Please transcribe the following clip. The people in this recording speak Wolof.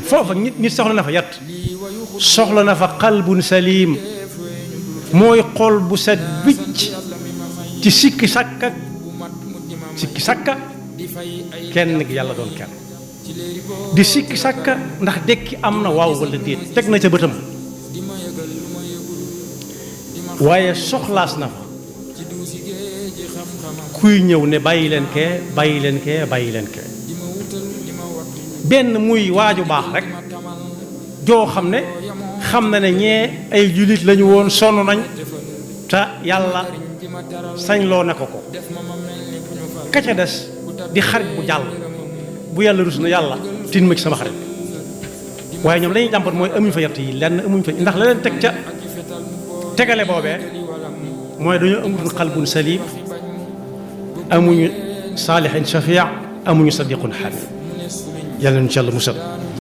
foofa nit soxla na fa yat soxla na fa qalbun salim mooy xol bu set wicc ci sikki sàkka kenn gi yàlla doon kenn di sikki sàkka ndax dekki am na waaw wala déet teg na ca bëtam waaye soxlaas na fa kuy ñëw ne bàyyi leen kee bàyyi leen kee bàyyi leen kee benn muy waaju baax rek joo xam ne xam na ne ñee ay jullit lañu woon sonn nañ te yàlla sañ loo na ko ka ca des di xarit bu jàll bu yàlla rus na yàlla tin ma ci sama xarit waaye ñoom lañuy jàmbat mooy amuñ fa yett yi lenn amuñ fa ndax la leen teg ca tegale boobee mooy dañoo amutul qalbun salim amuñu saalihin shafia amuñu sadiqun xamid yàlla nañu ci yàlla musal